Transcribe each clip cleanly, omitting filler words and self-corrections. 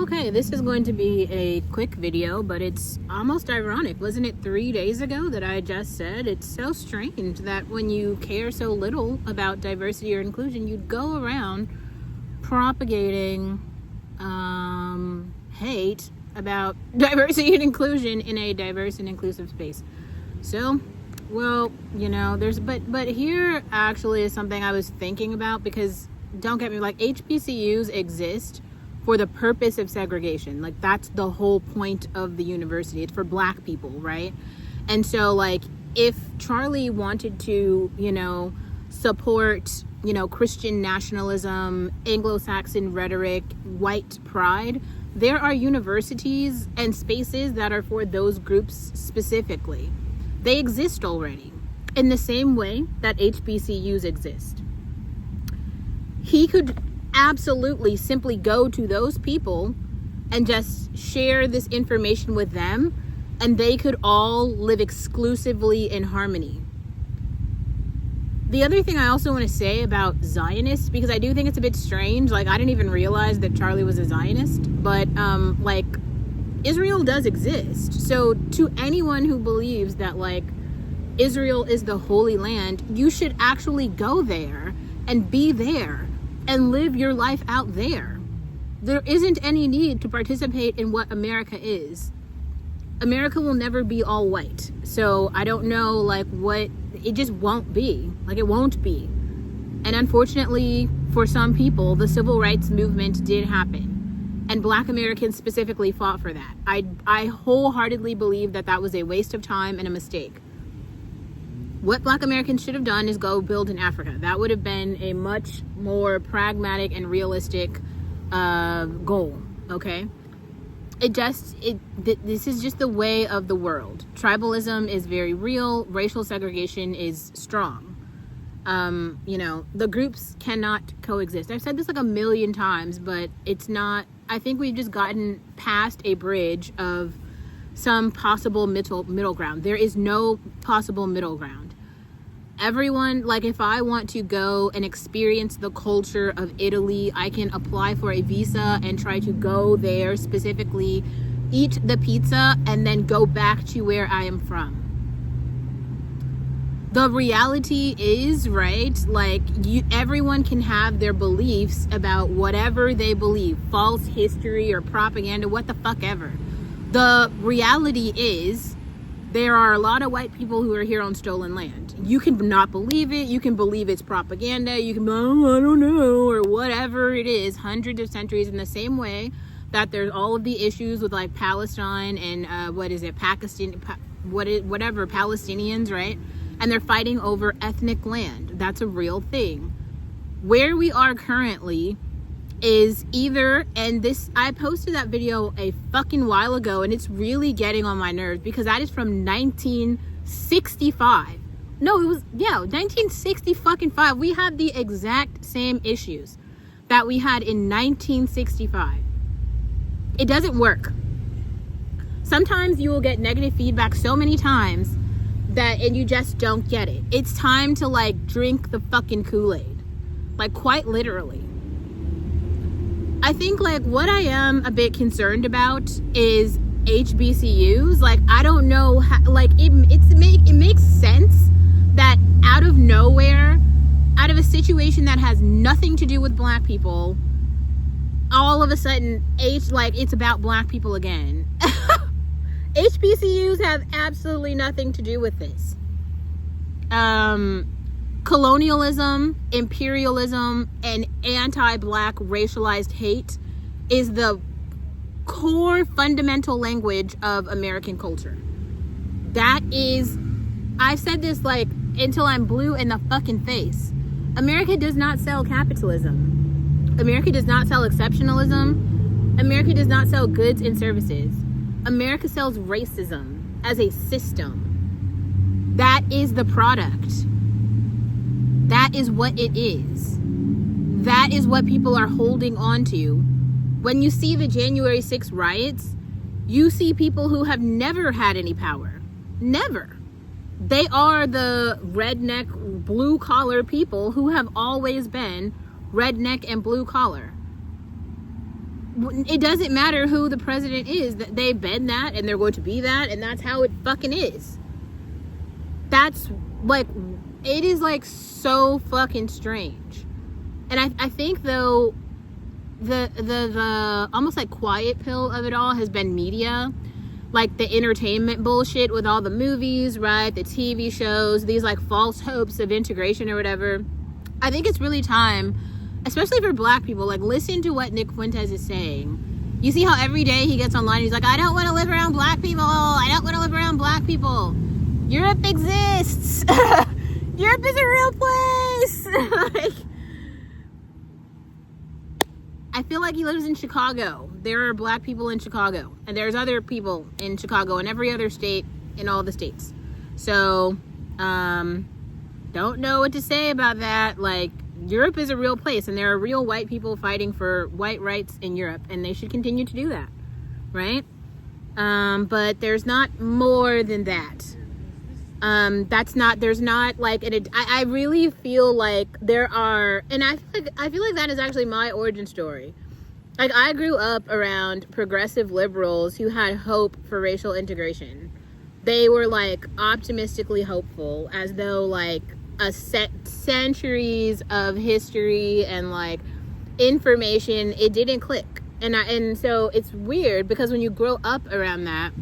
Okay, this is going to be a quick video, but it's almost ironic. Wasn't it 3 days ago that I just said it's so strange that when you care so little about diversity or inclusion, you'd go around propagating hate about diversity and inclusion in a diverse and inclusive space. So, well, you know, but here actually is something I was thinking about, because don't get me, like, HBCUs exist for the purpose of segregation. Like, that's the whole point of the university. It's for black people, right? And so, like, if Charlie wanted to, you know, support, you know, Christian nationalism, Anglo-Saxon rhetoric, white pride, there are universities and spaces that are for those groups specifically. They exist already in the same way that HBCUs exist. He could absolutely simply go to those people and just share this information with them, and they could all live exclusively in harmony. The other thing I also want to say about Zionists, because I do think it's a bit strange, like, I didn't even realize that Charlie was a Zionist, but like, Israel does exist. So to anyone who believes that, like, Israel is the Holy Land, you should actually go there and be there and live your life out there. There isn't any need to participate in what America is. America will never be all white. So I don't know, like, what, it just won't be. Like, it won't be. And unfortunately, for some people, the civil rights movement did happen. And Black Americans specifically fought for that. I wholeheartedly believe that that was a waste of time and a mistake. What Black Americans should have done is go build in Africa. That would have been a much more pragmatic and realistic goal, okay? This is just the way of the world. Tribalism is very real. Racial segregation is strong. You know, the groups cannot coexist. I've said this like a million times, but it's not, I think we've just gotten past a bridge of some possible middle ground. There is no possible middle ground. Everyone, like, if I want to go and experience the culture of Italy, I can apply for a visa and try to go there specifically, eat the pizza, and then go back to where I am from. The reality is, right, like, everyone can have their beliefs about whatever they believe, false history or propaganda, what the fuck ever. The reality is, there are a lot of white people who are here on stolen land. You can not believe it. You can believe it's propaganda. You can, oh, I don't know, or whatever it is, hundreds of centuries, in the same way that there's all of the issues with, like, Palestine and whatever, Palestinians, right? And they're fighting over ethnic land. That's a real thing. Where we are currently is either, and this, I posted that video a fucking while ago, and it's really getting on my nerves because that is from 1965. No, it was, yeah, 1965. We had the exact same issues that we had in 1965. It doesn't work. Sometimes you will get negative feedback so many times that, and you just don't get it. It's time to, like, drink the fucking Kool-Aid. Like, quite literally. I think, like, what I am a bit concerned about is HBCUs. Like, I don't know how, like, it makes sense that out of nowhere, out of a situation that has nothing to do with black people, all of a sudden, it's about black people again. HBCUs have absolutely nothing to do with this. Colonialism, imperialism, and anti-black racialized hate is the core fundamental language of American culture. That is, I've said this, like, until I'm blue in the fucking face. America does not sell capitalism. America does not sell exceptionalism. America does not sell goods and services. America sells racism as a system. That is the product. That is what it is. That is what people are holding on to. When you see the January 6th riots, you see people who have never had any power. Never. They are the redneck, blue-collar people who have always been redneck and blue-collar. it doesn't matter who the president is. They've been that, and they're going to be that, and that's how it fucking is. That's like, it is like so fucking strange. And I think though, the almost like quiet pill of it all has been media. Like the entertainment bullshit with all the movies, right? The TV shows, these like false hopes of integration or whatever. I think it's really time, especially for black people, like listen to what Nick Fuentes is saying. You see how every day he gets online, he's like, I don't want to live around black people. I don't want to live around black people. Europe exists. Europe is a real place. Like, I feel like he lives in Chicago. There are black people in Chicago, and there's other people in Chicago and every other state in all the states. So, don't know what to say about that. Like, Europe is a real place, and there are real white people fighting for white rights in Europe, and they should continue to do that, right? But there's not more than that. There's not like, I really feel like there are, and I feel like that is actually my origin story. Like, I grew up around progressive liberals who had hope for racial integration. They were like optimistically hopeful, as though like centuries of history and like information, it didn't click. And so it's weird because when you grow up around that,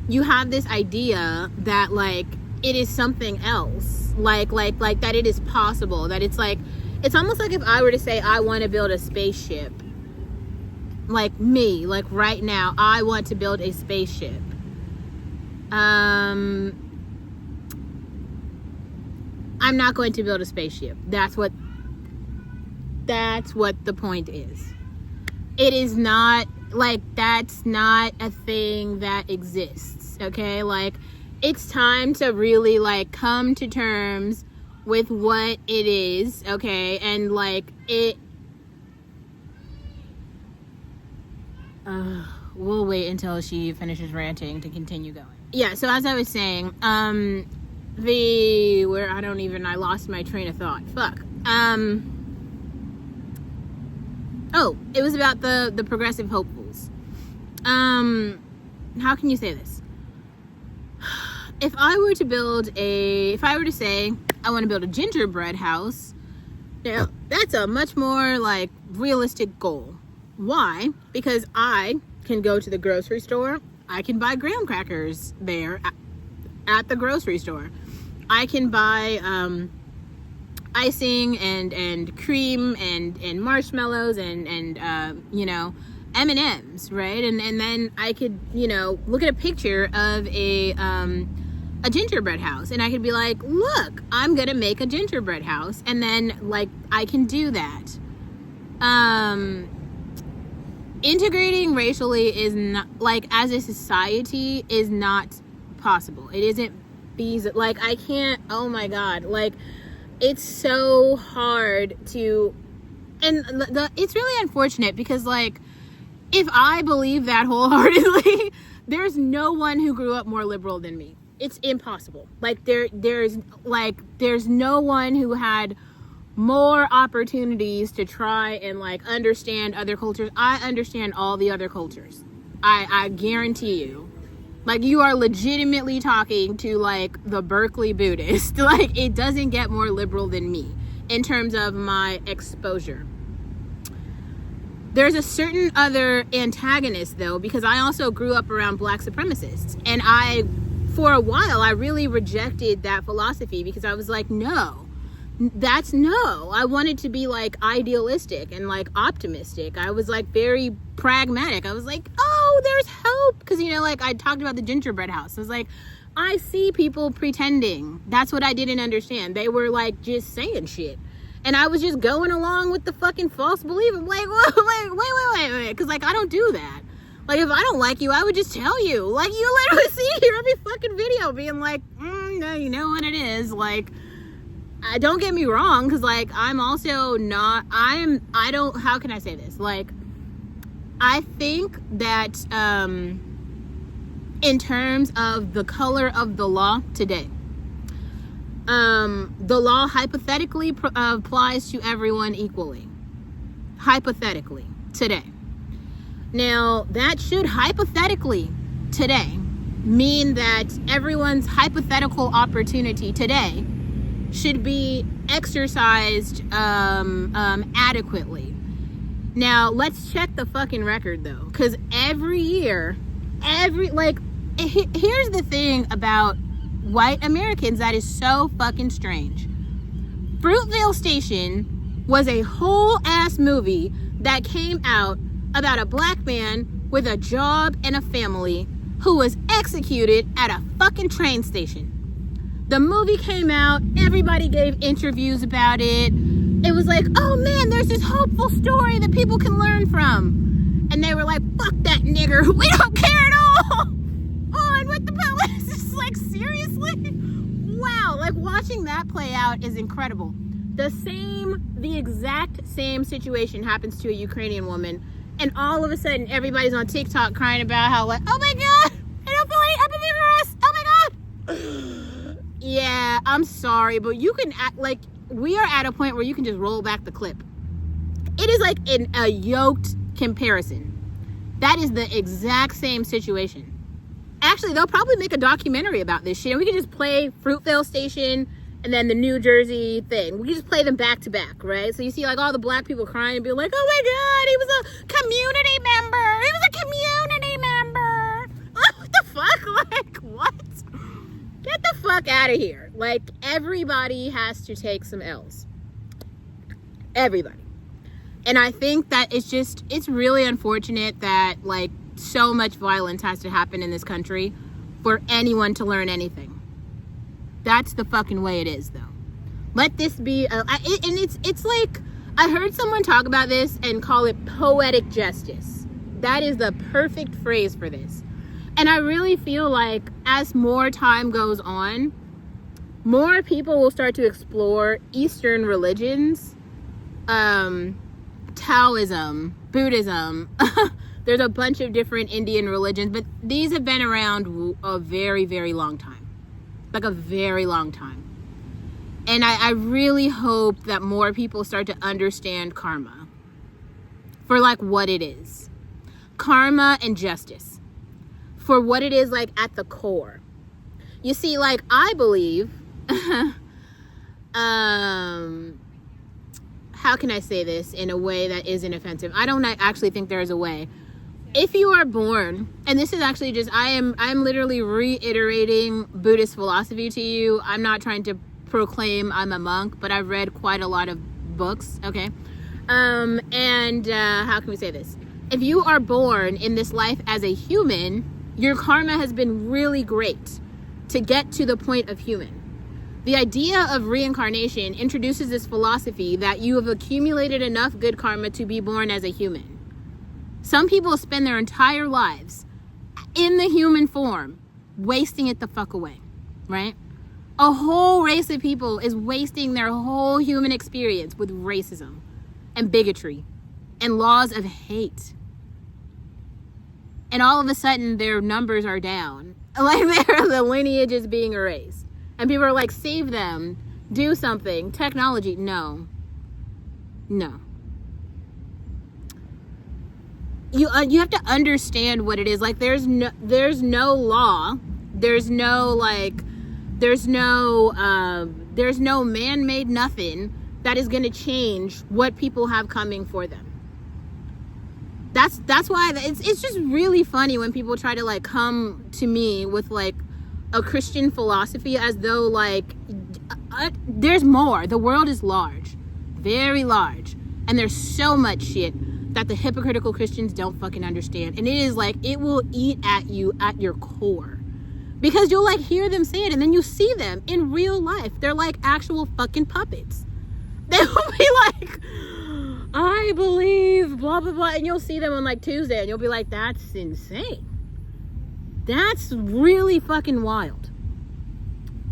you have this idea that like it is something else, like that it is possible, that it's like, it's almost like if I were to say I want to build a spaceship, like me, like right now, I want to build a spaceship. I'm not going to build a spaceship. That's what the point is. It is not like, that's not a thing that exists. Okay, like, it's time to really like come to terms with what it is. Okay, and like we'll wait until she finishes ranting to continue going. Yeah, so as I was saying, I lost my train of thought. Fuck. Oh, it was about the progressive hopefuls. How can you say this? If I were to say I want to build a gingerbread house, now that's a much more like realistic goal. Why? Because I can go to the grocery store. I can buy graham crackers there at the grocery store. I can buy icing and cream and marshmallows and M&Ms, right? And then I could, look at a picture of a gingerbread house, and I could be like, look, I'm gonna make a gingerbread house, and then like I can do that. Integrating racially is not, like, as a society, is not possible. It isn't feasible. Like, I can't, oh my god, like, it's so hard to, and it's really unfortunate because, like, if I believe that wholeheartedly, there's no one who grew up more liberal than me. It's impossible. Like, there's no one who had more opportunities to try and like understand other cultures. I understand all the other cultures. I guarantee you. Like, you are legitimately talking to like the Berkeley Buddhist. Like, it doesn't get more liberal than me in terms of my exposure. There's a certain other antagonist though, because I also grew up around black supremacists, and for a while I really rejected that philosophy because I was like, no, I wanted to be like idealistic and like optimistic. I was like very pragmatic. I was like, oh, there's hope, because like I talked about the gingerbread house. I was like, I see people pretending. That's what I didn't understand. They were like just saying shit, and I was just going along with the fucking false belief. I'm like, wait, because like I don't do that. Like, if I don't like you, I would just tell you. Like, you literally see here every fucking video being like, no, you know what it is. Like, don't get me wrong, because like I'm also not, how can I say this? Like, I think that in terms of the color of the law today, the law hypothetically applies to everyone equally. Hypothetically, today. Now, that should hypothetically today mean that everyone's hypothetical opportunity today should be exercised adequately. Now, let's check the fucking record though, because every year, here's the thing about white Americans that is so fucking strange. Fruitvale Station was a whole ass movie that came out about a black man with a job and a family who was executed at a fucking train station. The movie came out, everybody gave interviews about it. It was like, oh man, there's this hopeful story that people can learn from. And they were like, fuck that nigger, we don't care at all. On with the police. It's like, seriously? Wow, like watching that play out is incredible. The exact same situation happens to a Ukrainian woman, and all of a sudden everybody's on TikTok crying about how like, oh my god, I don't feel any empathy for us, oh my god. Yeah, I'm sorry, but you can act like we are at a point where you can just roll back the clip. It is like a yoked comparison. That is the exact same situation. Actually, they'll probably make a documentary about this shit, and we can just play Fruitvale Station and then the New Jersey thing. We can just play them back to back, right? So you see like all the black people crying and be like, oh my god, he was a community member. He was a community member. What the fuck? Like, what? Get the fuck out of here. Like, everybody has to take some L's. Everybody. And I think that it's really unfortunate that like so much violence has to happen in this country for anyone to learn anything. That's the fucking way it is, though. Let this be, and it's like, I heard someone talk about this and call it poetic justice. That is the perfect phrase for this. And I really feel like as more time goes on, more people will start to explore Eastern religions, Taoism, Buddhism. There's a bunch of different Indian religions, but these have been around a very, very long time. Like a very long time. And I really hope that more people start to understand karma for like what it is. Karma and justice. For what it is like at the core. You see, like I believe, how can I say this in a way that isn't offensive? I don't actually think there is a way. If you are born, and this is actually just, I'm literally reiterating Buddhist philosophy to you. I'm not trying to proclaim I'm a monk, but I've read quite a lot of books, okay? How can we say this? If you are born in this life as a human, your karma has been really great to get to the point of human. The idea of reincarnation introduces this philosophy that you have accumulated enough good karma to be born as a human. Some people spend their entire lives in the human form, wasting it the fuck away, right? A whole race of people is wasting their whole human experience with racism and bigotry and laws of hate. And all of a sudden, their numbers are down. Like the lineage is being erased. And people are like, save them, do something, technology. No. You have to understand what it is. Like there's no law, there's no man-made nothing that is going to change what people have coming for them. That's why it's just really funny when people try to like come to me with like a Christian philosophy as though like there's more. The world is large, very large, and there's so much shit that the hypocritical Christians don't fucking understand. And it is like, it will eat at you at your core. Because you'll like hear them say it and then you see them in real life. They're like actual fucking puppets. They will be like, I believe blah, blah, blah. And you'll see them on like Tuesday and you'll be like, that's insane. That's really fucking wild.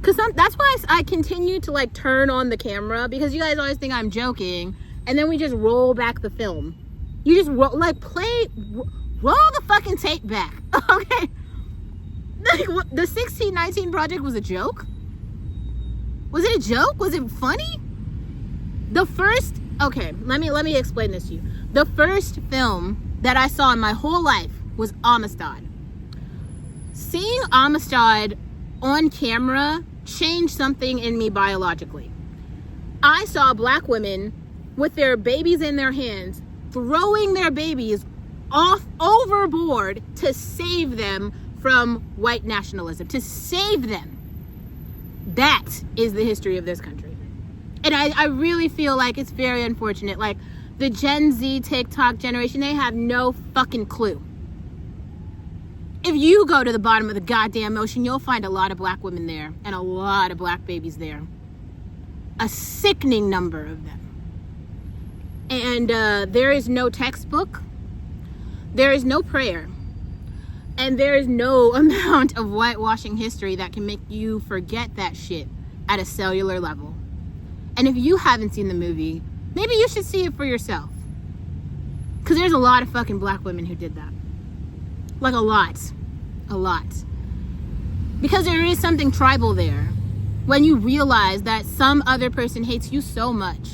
Because that's why I continue to like turn on the camera, because you guys always think I'm joking. And then we just roll back the film. You just roll the fucking tape back, okay? Like, the 1619 Project was a joke? Was it a joke? Was it funny? Okay, let me explain this to you. The first film that I saw in my whole life was Amistad. Seeing Amistad on camera changed something in me biologically. I saw black women with their babies in their hands throwing their babies off overboard to save them from white nationalism, to save them. That is the history of this country. And I really feel like it's very unfortunate. Like, the Gen Z TikTok generation, they have no fucking clue. If you go to the bottom of the goddamn ocean, you'll find a lot of black women there and a lot of black babies there. A sickening number of them. And there is no textbook. There is no prayer. And there is no amount of whitewashing history that can make you forget that shit at a cellular level. And if you haven't seen the movie, maybe you should see it for yourself. Because there's a lot of fucking black women who did that. Like, a lot. A lot. Because there is something tribal there. When you realize that some other person hates you so much,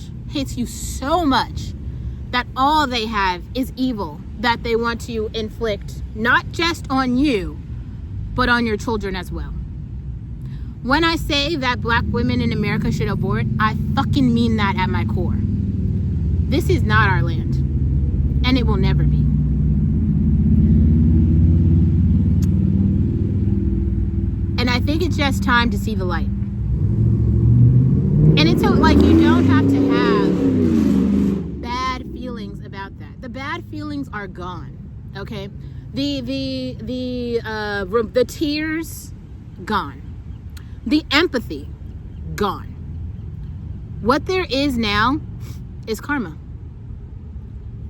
that all they have is evil that they want to inflict, not just on you, but on your children as well. When I say that black women in America should abort, I fucking mean that at my core. This is not our land, and it will never be. And I think it's just time to see the light. And it's like, you don't have to have bad feelings about that. The bad feelings are gone. Okay? The tears, gone. The empathy, gone. What there is now is karma.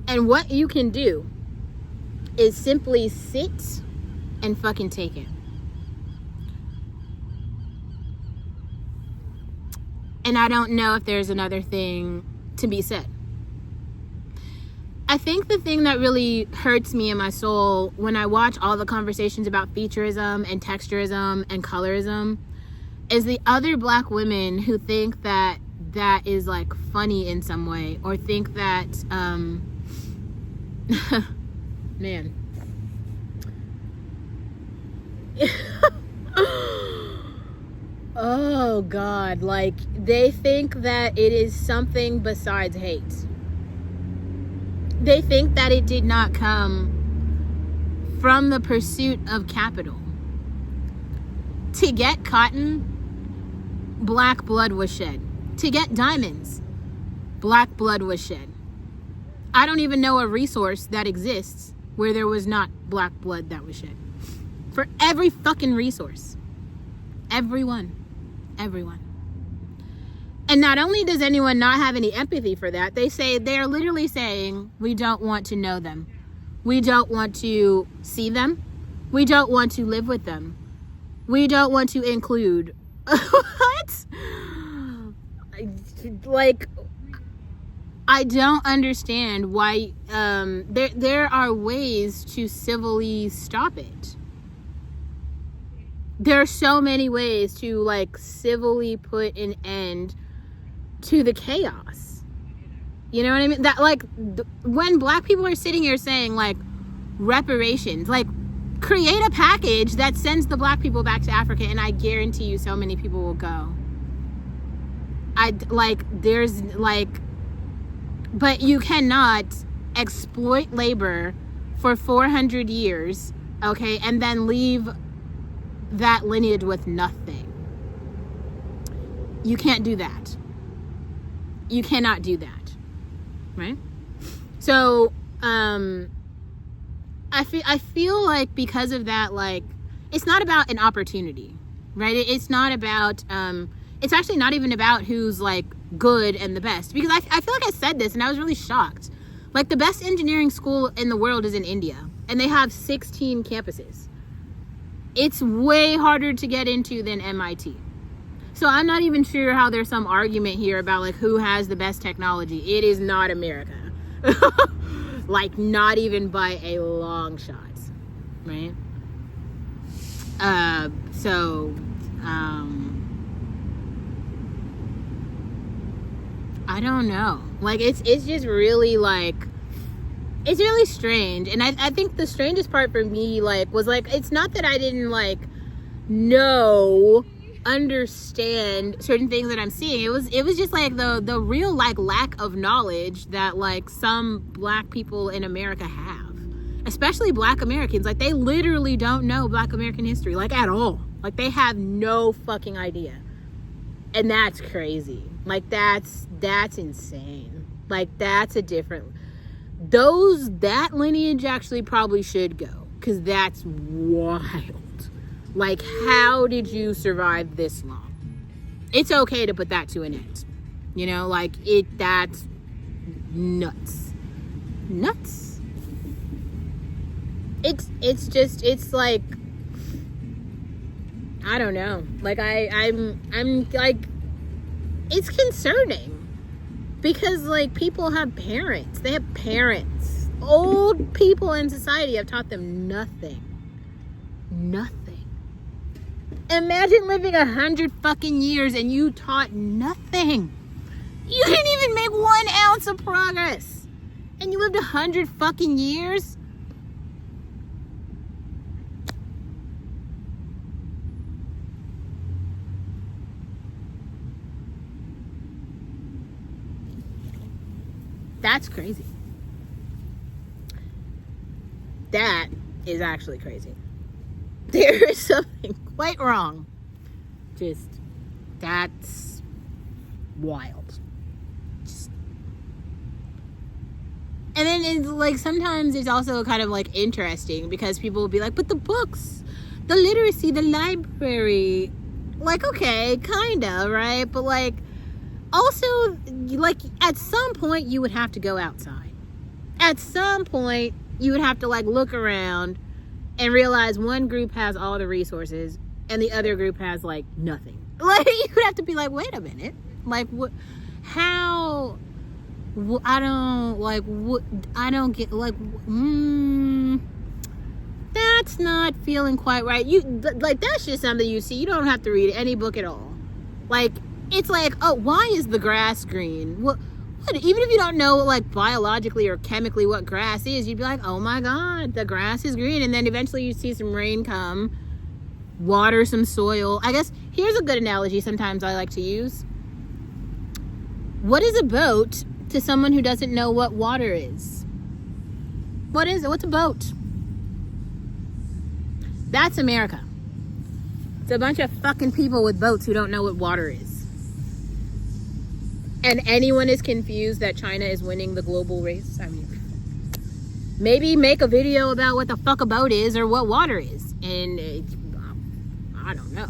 And what you can do is simply sit and fucking take it. And I don't know if there's another thing to be said. I think the thing that really hurts me in my soul when I watch all the conversations about featureism and texturism and colorism is the other black women who think that that is like funny in some way, or think that, man. Oh God, like, they think that it is something besides hate. They think that it did not come from the pursuit of capital. To get cotton, black blood was shed. To get diamonds, black blood was shed. I don't even know a resource that exists where there was not black blood that was shed. For every fucking resource. Everyone. And not only does anyone not have any empathy for that, they're literally saying, we don't want to know them. We don't want to see them. We don't want to live with them. We don't want to include. What? Like, I don't understand why. There are ways to civilly stop it. There are so many ways to, like, civilly put an end to the chaos. You know what I mean? That, like, when black people are sitting here saying, like, reparations, like, create a package that sends the black people back to Africa, and I guarantee you so many people will go. But you cannot exploit labor for 400 years, okay, and then leave that lineage with nothing. You can't do that. You cannot do that, right? So I feel like because of that, like, it's not about an opportunity, right? It's not about it's actually not even about who's, like, good and the best, because I feel like I said this and I was really shocked. Like, the best engineering school in the world is in India, and they have 16 campuses. It's way harder to get into than MIT. So I'm not even sure how there's some argument here about, like, who has the best technology. It is not America. Like, not even by a long shot, right? I don't know. Like, it's just really, like, it's really strange. And I think the strangest part for me, like, was like, it's not that I didn't like understand certain things that I'm seeing. It was just like the real like lack of knowledge that like some Black people in America have, especially Black Americans. Like, they literally don't know Black American history, like, at all. Like, they have no fucking idea. And that's crazy. Like, that's insane. Like, that's a different, that lineage actually probably should go, because that's wild. Like, how did you survive this long? It's okay to put that to an end. You know, like, that's nuts. Nuts. It's like, I don't know. Like, I'm like, it's concerning. Because, like, people have parents. They have parents. Old people in society have taught them nothing. Nothing. Imagine living 100 fucking years and you taught nothing. You didn't even make 1 ounce of progress. And you lived 100 fucking years? That's crazy. That is actually crazy. There is something quite wrong. Just, that's wild. Just. And then it's like, sometimes it's also kind of like interesting, because people will be like, but the books, the literacy, the library, like, okay, kinda, right? But like, also, like, at some point you would have to go outside. At some point you would have to like look around and realize one group has all the resources and the other group has like nothing. Like, you would have to be like, wait a minute, like, what, how, I don't get, like, that's not feeling quite right. You, like, that's just something you see. You don't have to read any book at all. Like, it's like, oh, why is the grass green? What, even if you don't know, like, biologically or chemically what grass is, you'd be like, oh my God, the grass is green. And then eventually you see some rain come, water some soil. I guess here's a good analogy sometimes I like to use. What is a boat to someone who doesn't know what water is? What is it? What's a boat? That's America. It's a bunch of fucking people with boats who don't know what water is. And anyone is confused that China is winning the global race. I mean, maybe make a video about what the fuck a boat is or what water is. And I don't know.